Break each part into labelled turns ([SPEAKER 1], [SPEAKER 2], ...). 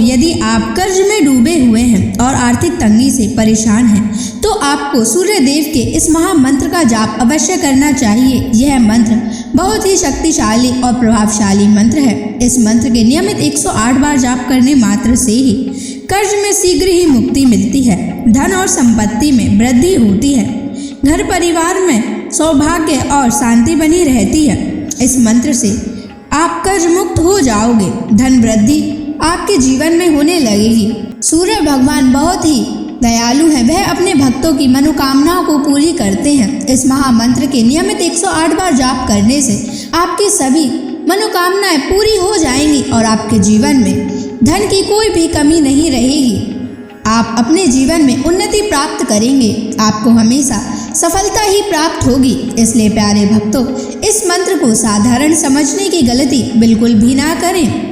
[SPEAKER 1] यदि आप कर्ज में डूबे हुए हैं और आर्थिक तंगी से परेशान हैं, तो आपको सूर्य देव के इस महामंत्र का जाप अवश्य करना चाहिए। यह मंत्र बहुत ही शक्तिशाली और प्रभावशाली मंत्र है। इस मंत्र के नियमित 108 बार जाप करने मात्र से ही कर्ज में शीघ्र ही मुक्ति मिलती है, धन और संपत्ति में वृद्धि होती है, घर परिवार में सौभाग्य और शांति बनी रहती है। इस मंत्र से आप कर्ज मुक्त हो जाओगे, धन वृद्धि आपके जीवन में होने लगेगी। सूर्य भगवान बहुत ही दयालु हैं, वह अपने भक्तों की मनोकामनाओं को पूरी करते हैं। इस महामंत्र के नियमित 108 बार जाप करने से आपकी सभी मनोकामनाएं पूरी हो जाएंगी और आपके जीवन में धन की कोई भी कमी नहीं रहेगी। आप अपने जीवन में उन्नति प्राप्त करेंगे, आपको हमेशा सफलता ही प्राप्त होगी। इसलिए प्यारे भक्तों, इस मंत्र को साधारण समझने की गलती बिल्कुल भी ना करें।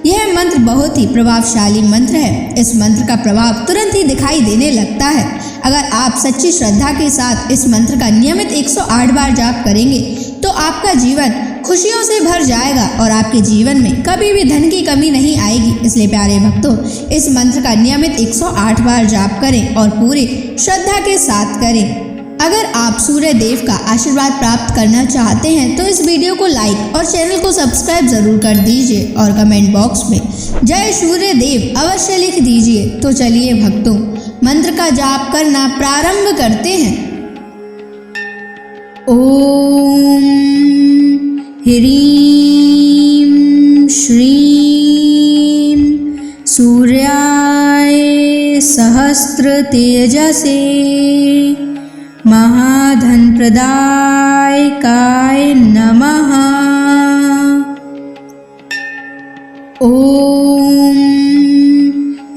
[SPEAKER 1] यह मंत्र बहुत ही प्रभावशाली मंत्र है। इस मंत्र का प्रभाव तुरंत ही दिखाई देने लगता है। अगर आप सच्ची श्रद्धा के साथ इस मंत्र का नियमित 108 बार जाप करेंगे तो आपका जीवन खुशियों से भर जाएगा और आपके जीवन में कभी भी धन की कमी नहीं आएगी। इसलिए प्यारे भक्तों, इस मंत्र का नियमित 108 बार जाप करें और पूरी श्रद्धा के साथ करें। अगर आप सूर्य देव का आशीर्वाद प्राप्त करना चाहते हैं तो इस वीडियो को लाइक और चैनल को सब्सक्राइब जरूर कर दीजिए और कमेंट बॉक्स में जय सूर्य देव अवश्य लिख दीजिए। तो चलिए भक्तों, मंत्र का जाप करना प्रारंभ करते हैं। ओम ह्रीं श्रीं सूर्याय सहस्र तेजसे महाधन प्रदायकाय नमः। ओम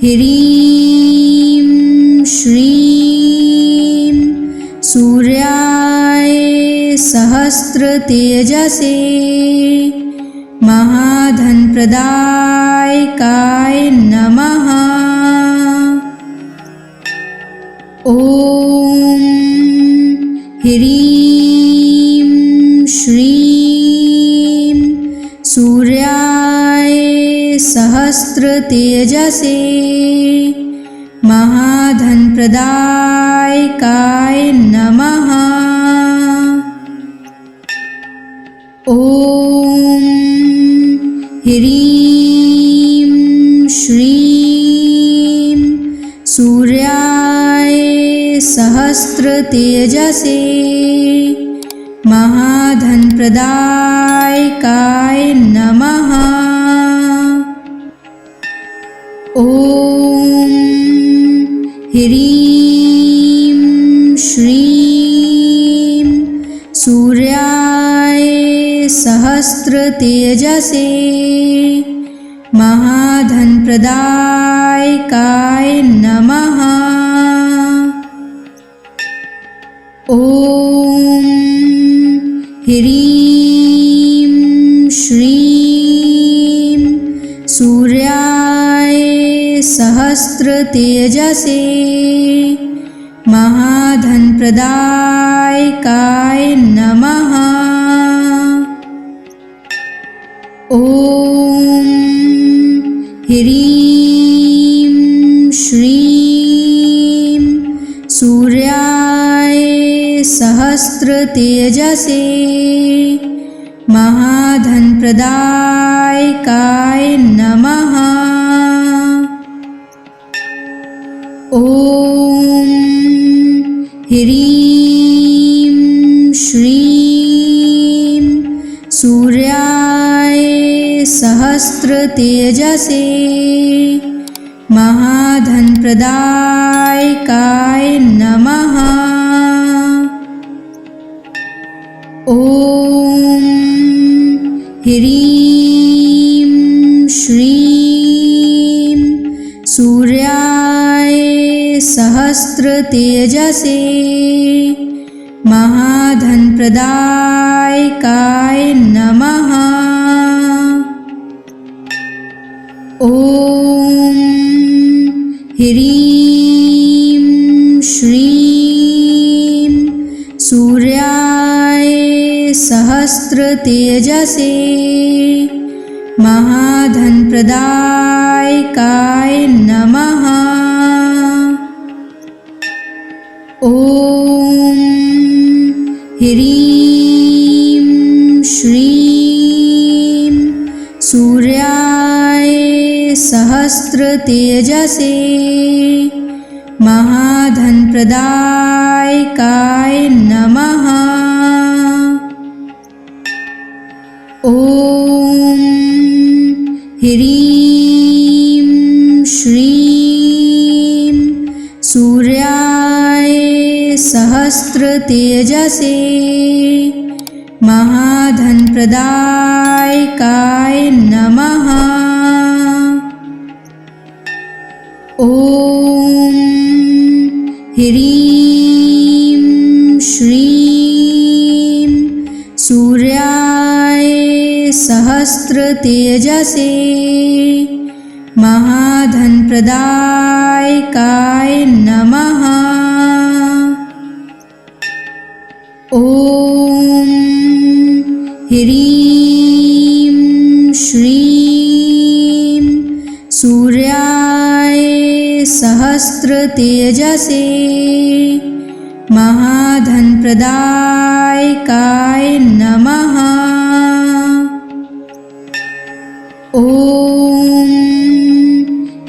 [SPEAKER 1] ह्रीं श्रीं सूर्याय सहस्र तेजसे महाधन प्रदायकाय नमः। ओम ह्रीं श्रीं सूर्याय सहस्र तेजसे महाधन प्रदायकाय नमः। ओम ह्रीं श्रीं सूर्याय सहस्र तेजसे महाधन प्रदायकाय नमः। ओम ह्रीं श्रीं सूर्याय सहस्र तेजसे महाधन प्रदायकाय नमः। ओम ह्रीं श्रीं सूर्याय सहस्र तेजसे महाधन प्रदायकाय नमः। ओम ह्रीं श्रीं सूर्याय सहस्र तेजसे महाधन प्रदायकाय नमः। ओम ह्रीं श्रीं सूर्याय सहस्र तेजसे महाधन प्रदायकाय नमः। ओम ह्रीं श्रीं सूर्याय सहस्र तेजसे महाधन प्रदायकाय नमः। ओम ह्रीं श्रीं सूर्याय सहस्र तेजसे महाधनप्रदायकाय नमः। ॐ ह्रीं श्रीं सूर्याय सहस्रतेजसे महाधनप्रदायकाय नमः। ॐ ह्रीं श्रीं सूर्याय सहस्रतेजसे महाधनप्रदायकाय नमः। ॐ ह्रीं श्रीं सूर्याय सहस्रतेजसे महाधनप्रदायकाय नमः। ॐ ह्रीं श्रीं सूर्याय सहस्रतेजसे महाधनप्रदायकाय नमः। ॐ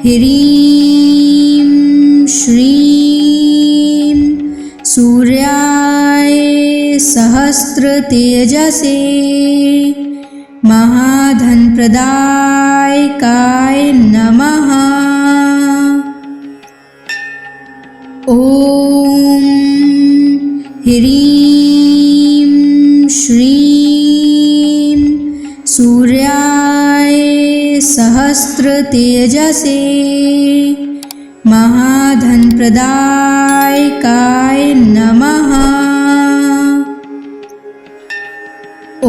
[SPEAKER 1] ह्रीं श्रीं सूर्याय सहस्रतेजसे महाधनप्रदायकाय नमः। ॐ ह्रीं श्रीं सूर्याय सहस्रतेजसे महाधनप्रदायकाय नमः। ॐ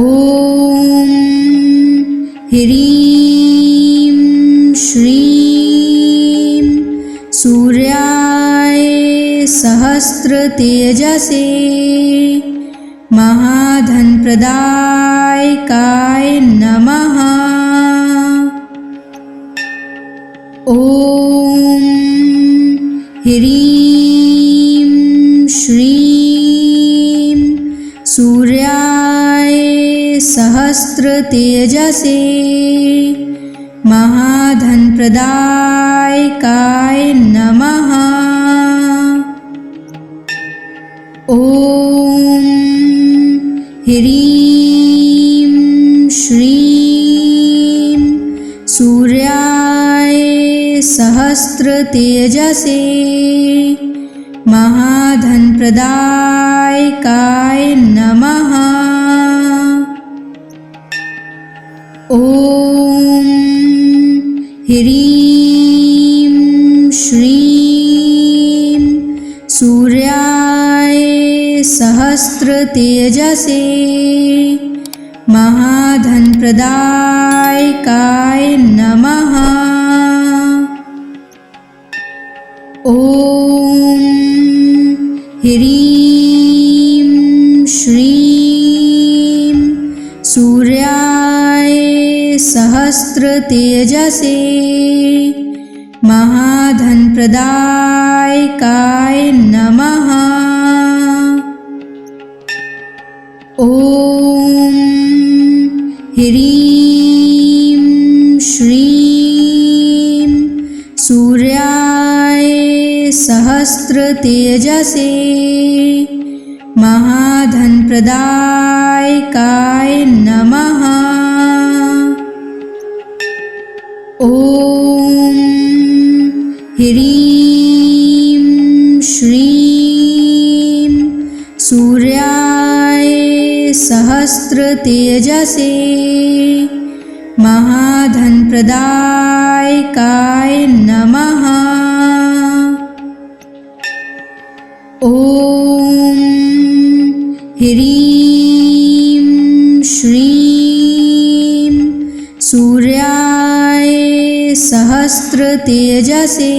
[SPEAKER 1] ह्रीं श्रीं सूर्याय सहस्रतेजसे महाधनप्रदायकाय नमः। ॐ ह्रीं श्रीं सूर्याय सहस्रतेजसे महाधनप्रदायकाय नमः। ॐ ह्रीं श्रीं सूर्याय सहस्रतेजसे महाधनप्रदायकाय नमः। ॐ ह्रीं श्रीं सूर्याय सहस्रतेजसे महाधनप्रदायकाय नमः। ॐ ह्रीं श्रीं सूर्याय सहस्रतेजसे महाधनप्रदायकाय नमः। ॐ ह्रीं श्रीं सूर्याय सहस्रतेजसे महाधनप्रदायकाय नमः। ॐ ह्रीं श्रीं सूर्याय सहस्रतेजसे महाधनप्रदायकाय नमः। ॐ ह्रीं श्रीं सूर्याय सहस्रतेजसे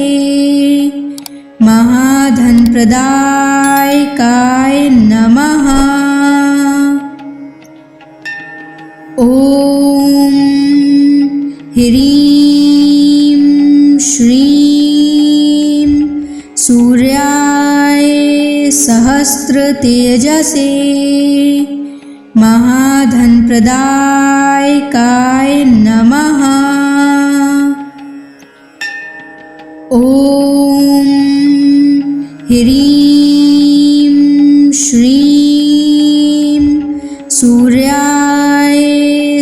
[SPEAKER 1] महाधनप्रदायकाय नमः। ॐ ह्रीं श्रीं सूर्याय सहस्रतेजसे महाधनप्रदायकाय नमः। ॐ ह्रीं श्रीं सूर्याय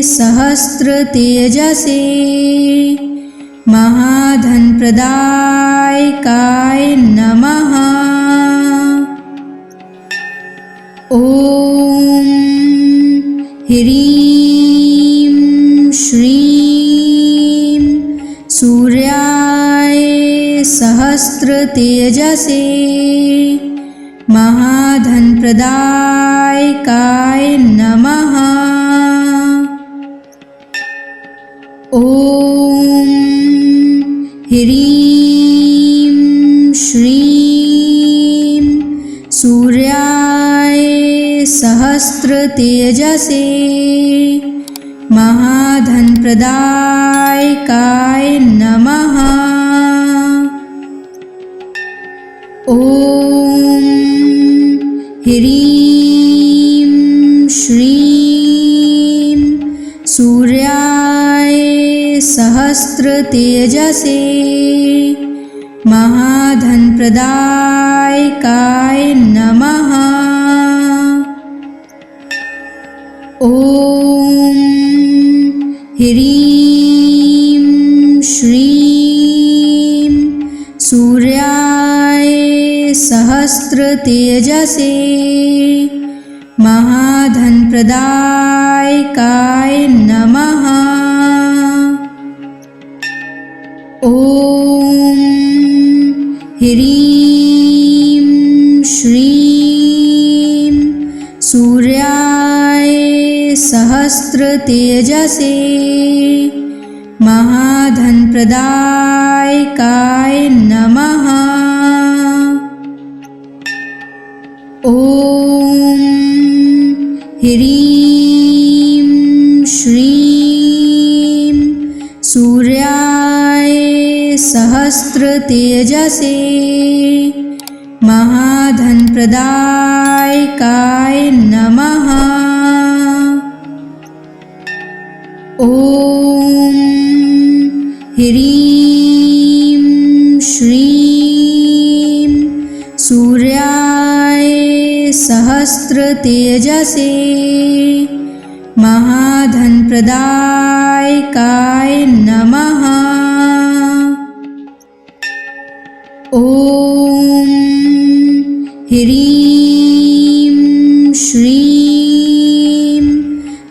[SPEAKER 1] सहस्रतेजसे महाधनप्रदायकाय नमः। ॐ ह्रीं श्रीं सूर्याय सहस्रतेजसे महाधनप्रदायकाय नमः। ॐ ह्रीं श्रीं सूर्याय सहस्रतेजसे महाधनप्रदायकाय नमः। ॐ ह्रीं श्रीं सूर्याय सहस्रतेजसे महाधनप्रदायकाय नमः। ॐ ह्रीं श्रीं सूर्याय सहस्रतेजसे महाधनप्रदायकाय नमः। ॐ ह्रीं श्रीं सूर्याय सहस्रतेजसे महाधनप्रदायकाय नमः। ॐ ह्रीं श्रीं सूर्याय सहस्रतेजसे महाधनप्रदायकाय नमः। ॐ ह्रीं श्रीं सूर्याय सहस्रतेजसे महाधनप्रदायकाय नमः। ॐ ह्रीं श्रीं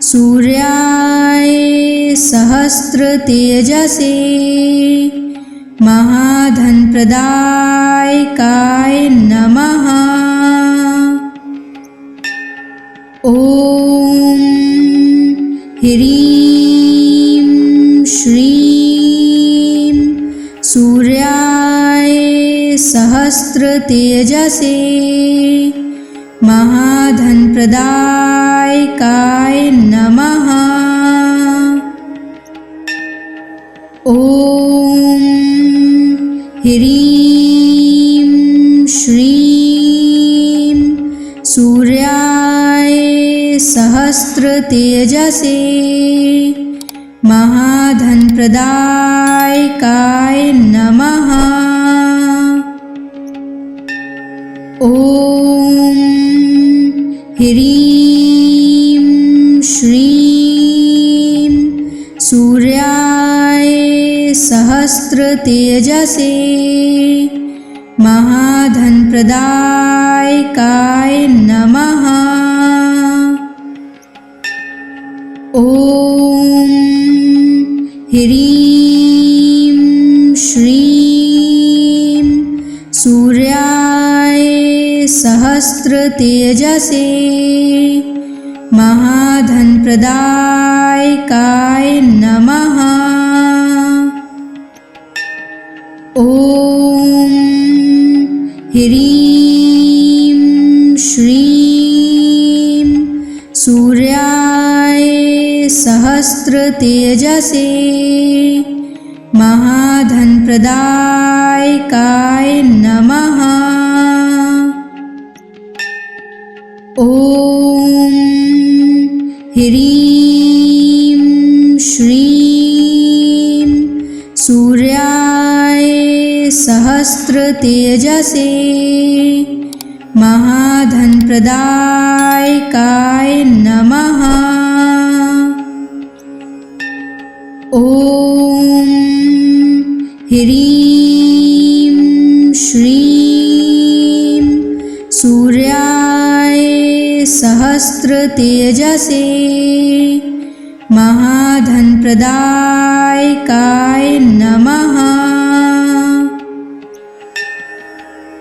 [SPEAKER 1] सूर्याय सहस्रतेजसे महाधनप्रदायकाय नमः। ॐ ह्रीं श्रीं सूर्याय सहस्रतेजसे महाधनप्रदायकाय नमः। ॐ ह्रीं श्रीं सूर्याय सहस्रतेजसे महाधनप्रदायकाय नमः। ॐ ह्रीं श्रीं सूर्याय सहस्रतेजसे महाधनप्रदायकाय नमः। ॐ ह्रीं श्रीं सूर्याय सहस्रतेजसे महाधनप्रदायकाय नमः। ॐ ह्रीं श्रीं सूर्याय सहस्त्रतेजसे महाधनप्रदायकाय नमः। ॐ ह्रीं श्रीं सूर्याय सहस्त्रतेजसे महाधनप्रदायकाय नमः। ॐ ह्रीं श्रीं सूर्याय सहस्त्रतेजसे महाधनप्रदायकाय नमः।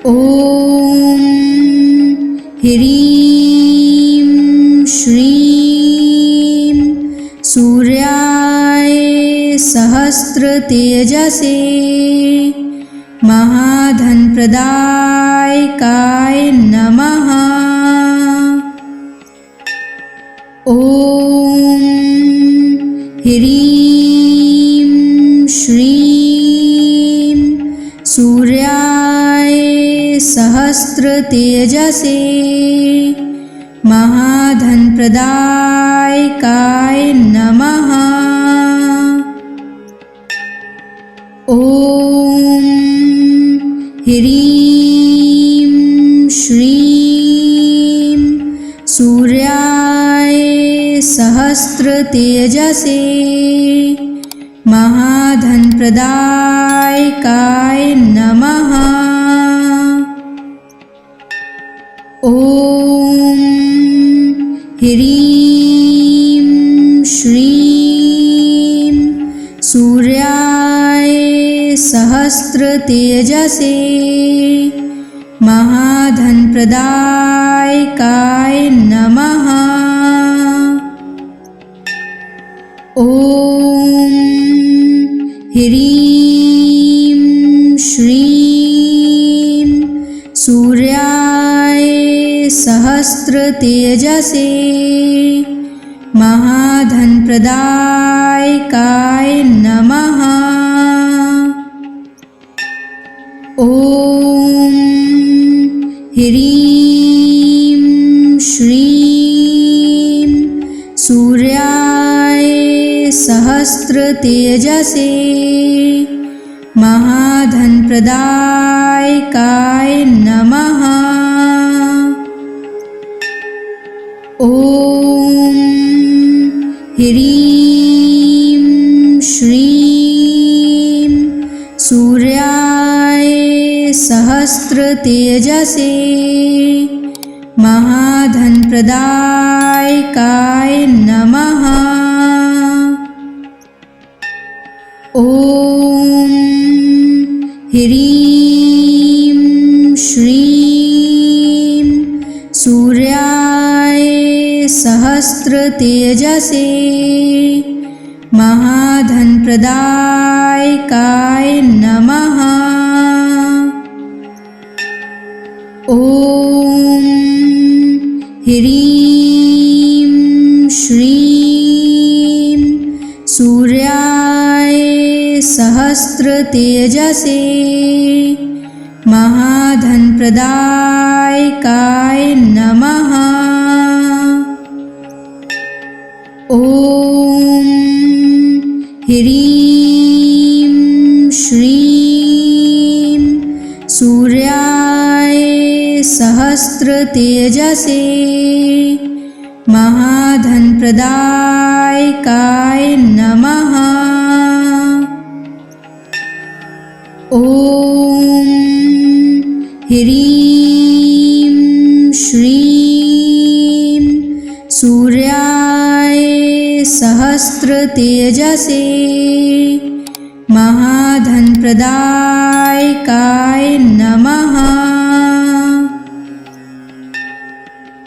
[SPEAKER 1] ॐ ह्रीं श्रीं सूर्याय सहस्त्रतेजसे महाधनप्रदायकाय नमः। ॐ ह्रीं श्रीं सूर्याय सहस्त्रतेजसे महाधनप्रदायकाय नमः। ॐ ह्रीं श्रीं सूर्याय सहस्त्रतेजसे महाधनप्रदायकाय नमः। ॐ ह्रीं श्रीं सूर्याय सहस्त्रतेजसे महाधनप्रदायकाय नमः। ॐ ह्रीं श्रीं सूर्याय सहस्त्रतेजसे महाधनप्रदायकाय नमः। ॐ ह्रीं श्रीं सूर्याय सहस्त्रतेजसे महाधनप्रदायकाय नमः। ॐ ह्रीं श्रीं सूर्याय सहस्त्रतेजसे महाधनप्रदायकाय नमः। ॐ ह्रीं श्रीं सूर्याय सहस्त्रतेजसे महाधनप्रदायकाय नमः। ॐ ह्रीं श्रीं सूर्याय सहस्त्रतेजसे महाधनप्रदायकाय नमः। ॐ ह्रीं श्रीं सूर्याय सहस्त्रतेजसे महाधनप्रदायकाय नमः। ॐ ह्रीं श्रीं सूर्याय सहस्त्रतेजसे महाधनप्रदायकाय नमः।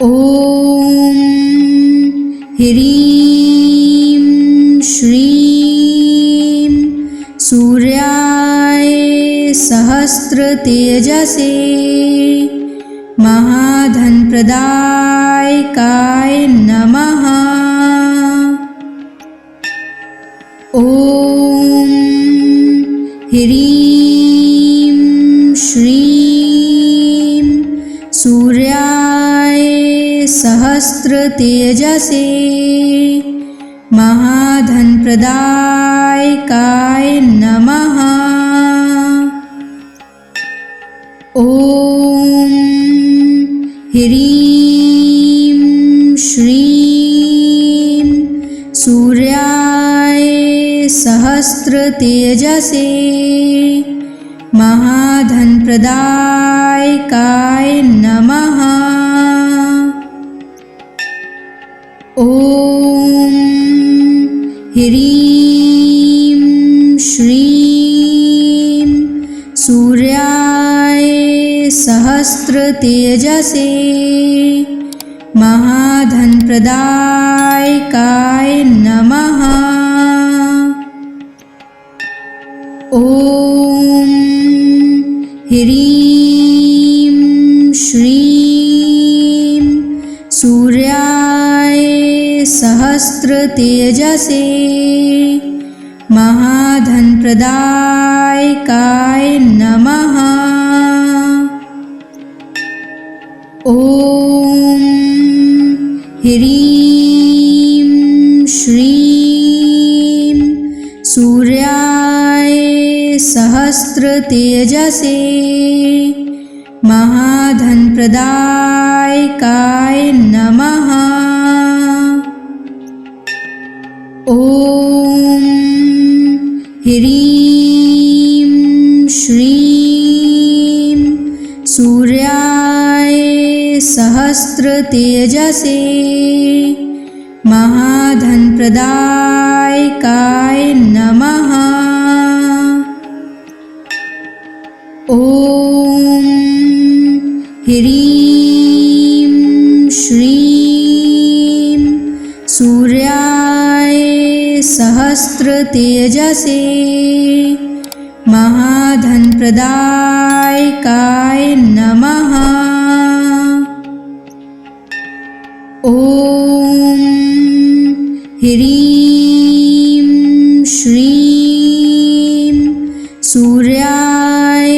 [SPEAKER 1] ॐ ह्रीं श्रीं सूर्याय सहस्त्रतेजसे महाधनप्रदायकाय नमः। सहस्रतेजसे महाधनप्रदायकाय नमः। ॐ ह्रीं श्रीं सूर्याय सहस्रतेजसे महाधनप्रदायकाय नमः। ॐ ह्रीं श्रीं सूर्याय सहस्रतेजसे महाधनप्रदायकाय नमः। ॐ ह्रीं श्रीं सूर्याय सहस्रतेजसे महाधनप्रदायकाय नमः। ॐ ह्रीं श्रीं सूर्याय सहस्रतेजसे महाधनप्रदायकाय नमः। ॐ ह्रीं श्रीं सूर्याय सहस्रतेजसे महाधनप्रदायकाय नमः। ॐ ह्रीं श्रीं सूर्याय सहस्रतेजसे महाधनप्रदायकाय नमः। ॐ ह्रीं श्रीं सूर्याय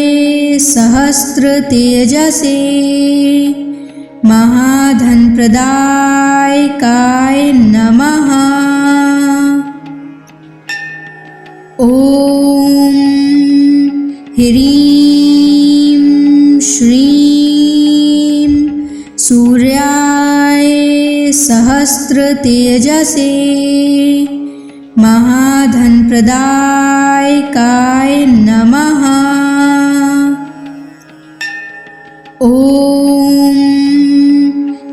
[SPEAKER 1] सहस्रतेजसे महाधनप्रदायकाय नमः। ॐ ह्रीं श्रीं सूर्याय सहस्रतेजसे महाधनप्रदायकाय नमः। ॐ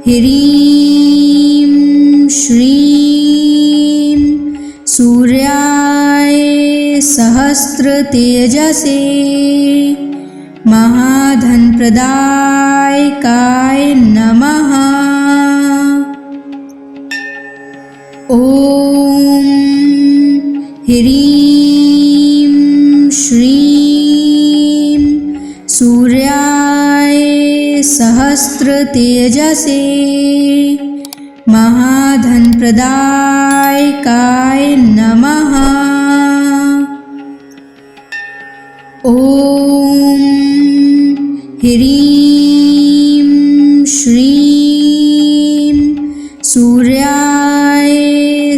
[SPEAKER 1] ह्रीं श्रीं सूर्याय सहस्रतेजसे महाधनप्रदायकाय नमः। ॐ ह्रीं श्रीं सूर्याय सहस्रतेजसे महाधनप्रदायकाय नमः। ॐ ह्रीं श्रीं सूर्याय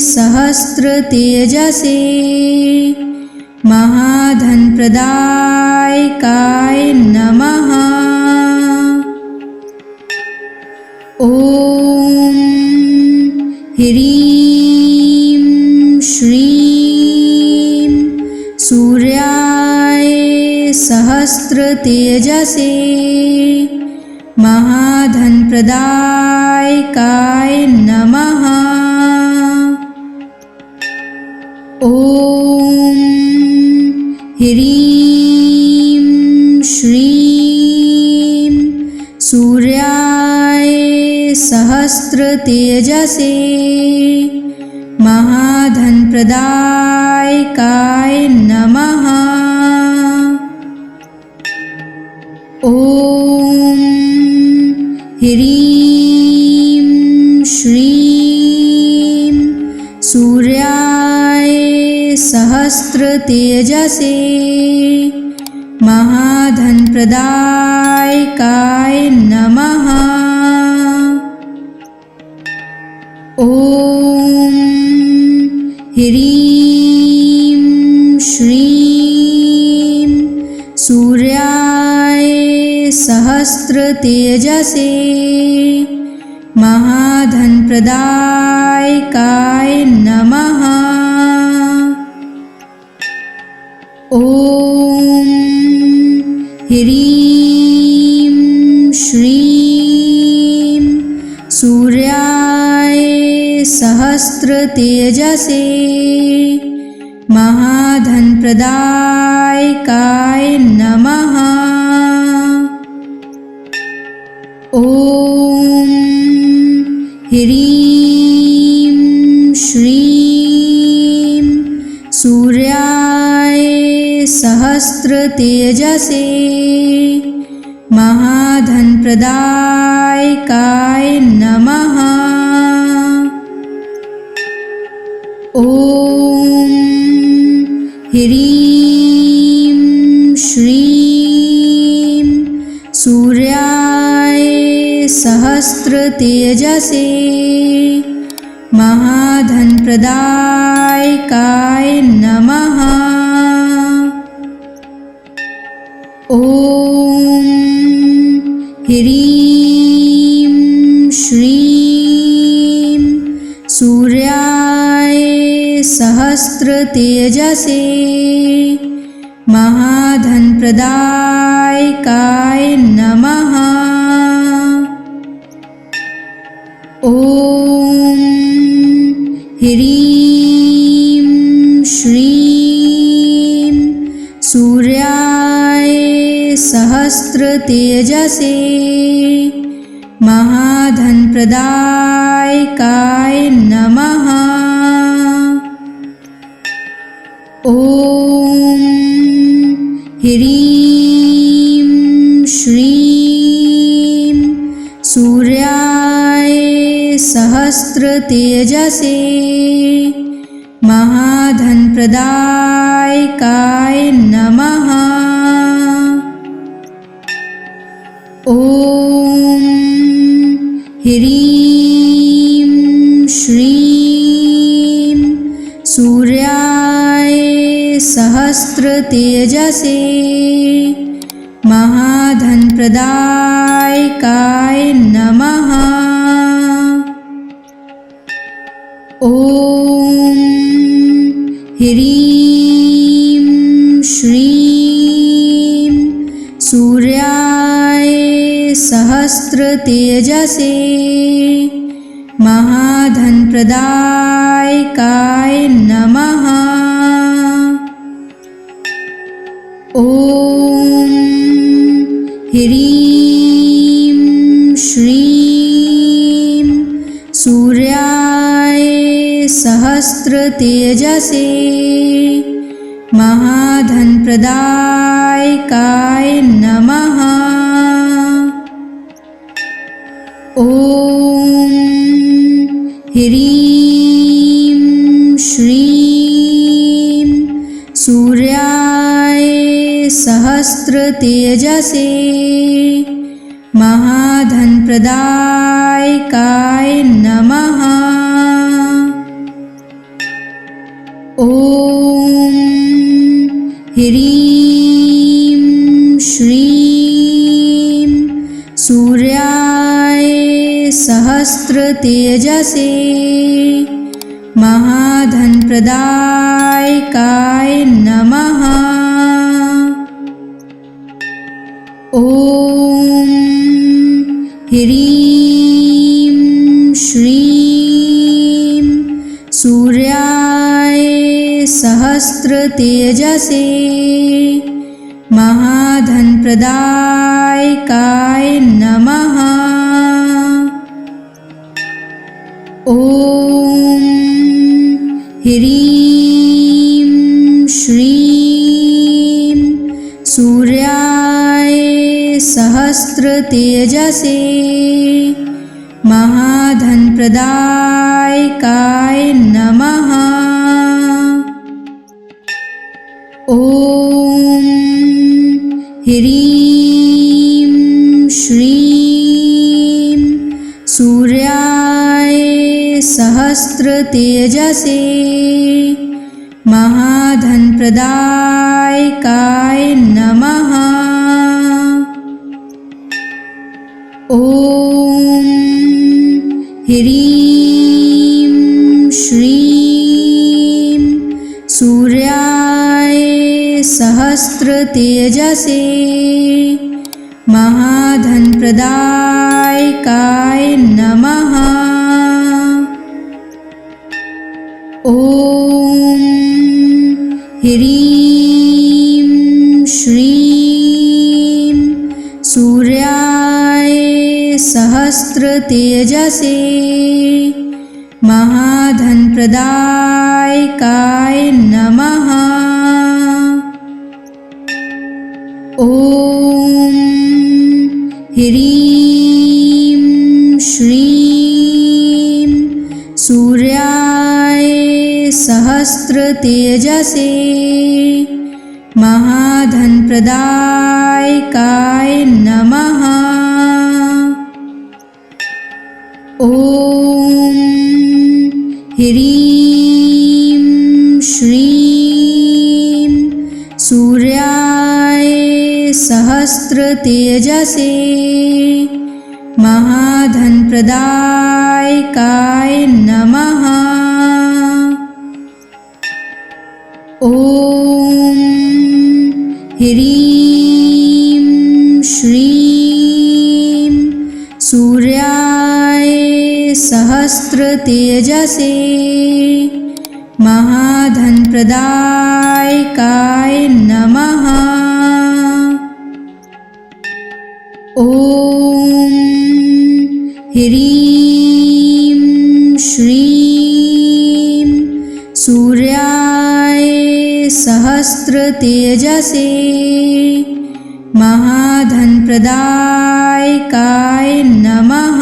[SPEAKER 1] सहस्रतेजसे महाधनप्रदायकाय नमः। ॐ ह्रीं श्रीं सूर्याय सहस्रतेजसे महाधनप्रदायकाय नमः। ॐ ह्रीं श्रीं सूर्याय सहस्रतेजसे महाधनप्रदायकाय नमः। ॐ ह्रीं श्रीं सूर्याय सहस्रतेजसे महाधनप्रदायकाय नमः। ॐ ह्रीं श्रीं सूर्याय सहस्रतेजसे महाधनप्रदायकाय नमः। ॐ ह्रीं श्रीं सूर्याय सहस्रतेजसे महाधनप्रदायकाय नमः। ॐ ह्रीं श्रीं सूर्याय सहस्रतेजसे महाधनप्रदायकाय नमः। ॐ ह्रीं श्रीं सूर्याय सहस्रतेजसे महाधनप्रदायकाय नमः। ॐ ह्रीं श्रीं सूर्याय सहस्रतेजसे महाधनप्रदायकाय नमः। ॐ ह्रीं श्रीं सूर्याय सहस्रतेजसे महाधनप्रदायकाय नमः। ॐ ह्रीं श्रीं सूर्याय सहस्रतेजसे महाधनप्रदायकाय नमः। ॐ ह्रीं श्रीं सूर्याय सहस्रतेजसे महाधनप्रदायकाय नमः। ॐ ह्रीं श्रीं सूर्याय सहस्रतेजसे महाधनप्रदायकाय नमः। ॐ ह्रीं श्रीं सूर्याय सहस्रतेजसे महाधनप्रदायकाय नमः। ॐ ह्रीं श्रीं सूर्याय सहस्रतेजसे महाधनप्रदायकाय नमः। ॐ ह्रीं श्रीं सूर्याय सहस्रतेजसे महाधनप्रदायकाय नमः। ॐ ह्रीं श्रीं सूर्याय सहस्रतेजसे महाधनप्रदायकाय नमः। ॐ ह्रीं श्रीं सूर्याय सहस्रतेजसे महाधनप्रदायकाय नमः। ॐ ह्रीं श्रीं सूर्याय सहस्रतेजसे महाधनप्रदायकाय नमः। ॐ ह्रीं श्रीं सूर्याय सहस्रतेजसे महाधनप्रदायकाय नमः। ॐ ह्रीं श्रीं सूर्याय सहस्रतेजसे महाधनप्रदायकाय नमः। ॐ ह्रीं श्रीं सूर्याय सहस्रतेजसे महाधनप्रदायकाय नमः। ॐ ह्रीं श्रीं सूर्याय सहस्रतेजसे महाधनप्रदायकाय नमः। ॐ ह्रीं श्रीं सूर्याय सहस्रतेजसे महाधनप्रदायकाय नमः। ॐ ह्रीं श्रीं सूर्याय सहस्रतेजसे महाधनप्रदायकाय नमः।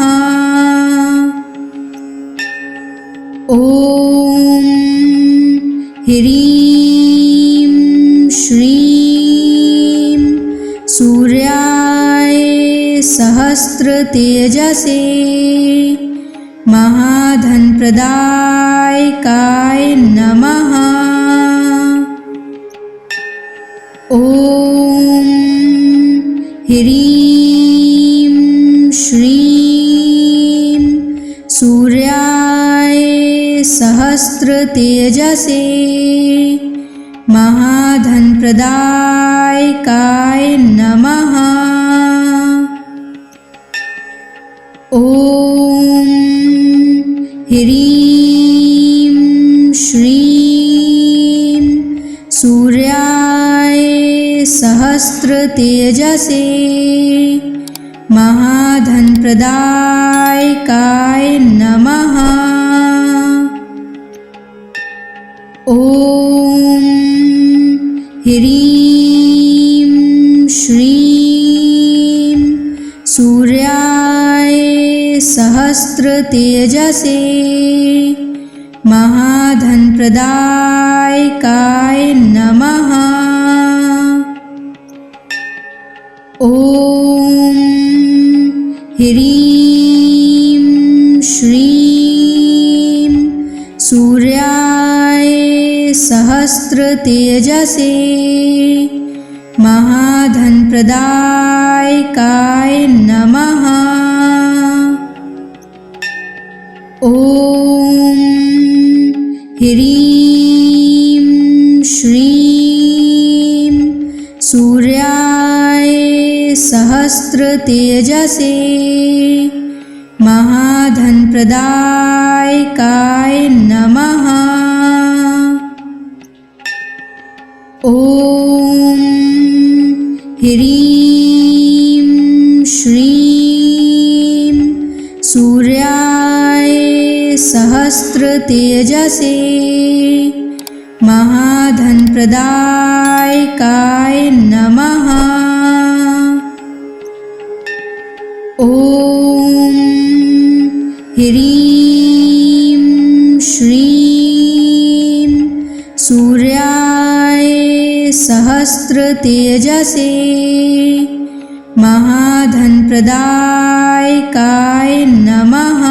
[SPEAKER 1] ॐ ह्रीं श्रीं सूर्याय सहस्रतेजसे महाधनप्रदायकाय नमः। ॐ ह्रीं श्रीं सूर्याय सहस्रतेजसे महाधनप्रदायकाय नमः। ॐ ह्रीं श्रीं सूर्याय सहस्रतेजसे महाधनप्रदायकाय नमः। ॐ ह्रीं श्रीं सूर्याय सहस्रतेजसे महाधनप्रदायकाय नमः। ॐ ह्रीं श्रीं सूर्याय सहस्रतेजसे महाधनप्रदायकाय नमः। ॐ ह्रीं श्रीं सूर्याय सहस्रतेजसे महाधनप्रदायकाय नमः। ॐ ह्रीं श्रीं सूर्याय सहस्रतेजसे महाधनप्रदायकाय नमः। ॐ ह्रीं श्रीं सूर्याय सहस्रतेजसे महाधनप्रदायकाय नमः।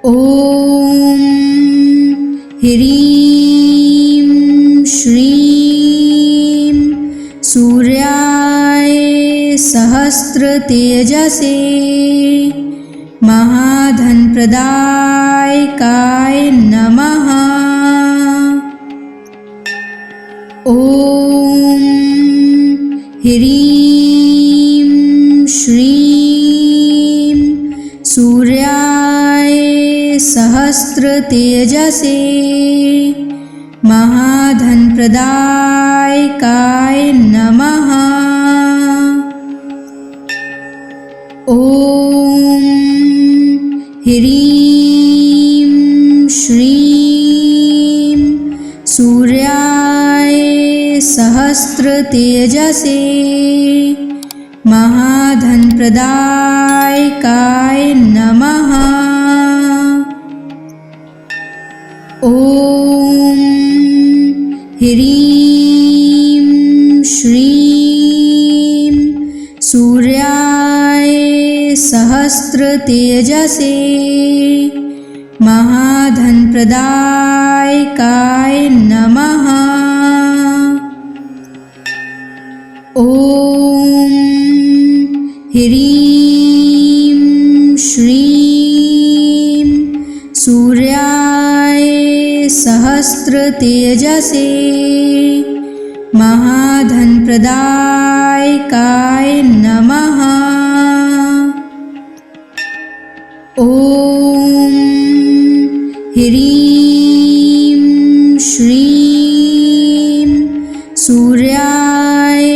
[SPEAKER 1] ॐ ह्रीं श्रीं सूर्याय सहस्रतेजसे महाधनप्रदायकाय नमः। ॐ ह्रीं श्रीं सूर्याय सहस्रतेजसे महाधनप्रदायकाय नमः। ॐ ह्रीं श्रीं सूर्याय सहस्रतेजसे महाधनप्रदायकाय नमः। ॐ ह्रीं श्रीं सूर्याय सहस्रतेजसे महाधनप्रदायकाय नमः। ॐ ह्रीं श्रीं सूर्याय सहस्रतेजसे महाधनप्रदायकाय नमः। ॐ ह्रीं श्रीं सूर्याय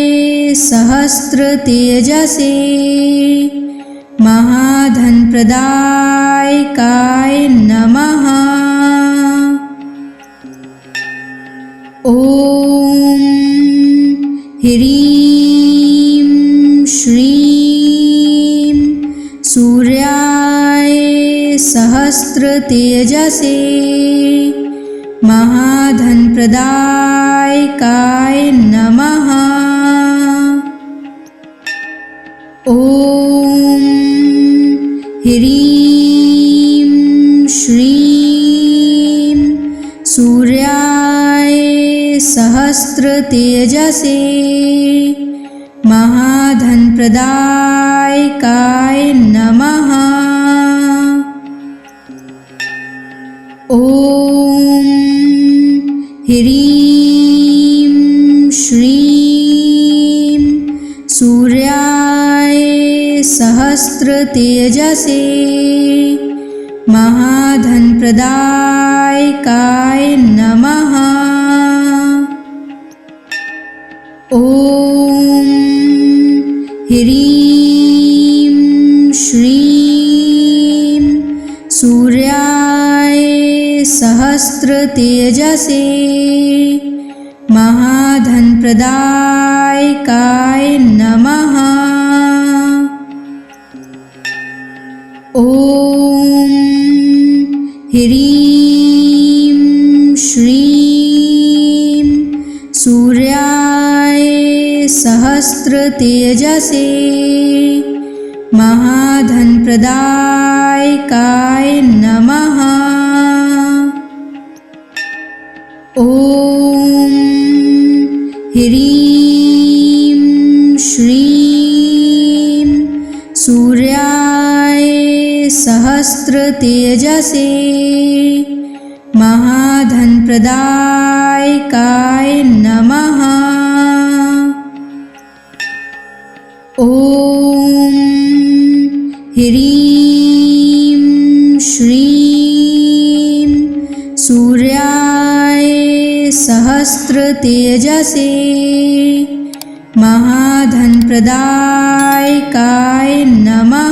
[SPEAKER 1] सहस्रतेजसे महाधनप्रदायकाय नमः। ॐ ह्रीं श्रीं सूर्याय सहस्रतेजसे महाधनप्रदायकाय नमः। ॐ ह्रीं श्रीं सूर्याय सहस्रतेजसे महाधनप्रदायकाय नमः। ॐ ह्रीं श्रीं सूर्याय सहस्रतेजसे महाधनप्रदायकाय नमः। ॐ ह्रीं श्रीं सूर्याय सहस्रतेजसे महाधनप्रदायकाय नमः। ॐ ह्रीं श्रीं सूर्याय सहस्रतेजसे महाधनप्रदायकाय नमः। ॐ ह्रीं श्रीं सूर्याय सहस्रतेजसे महाधनप्रदायकाय नमः। ॐ ह्रीं श्रीं सूर्याय सहस्रतेजसे महाधनप्रदायकाय नमः।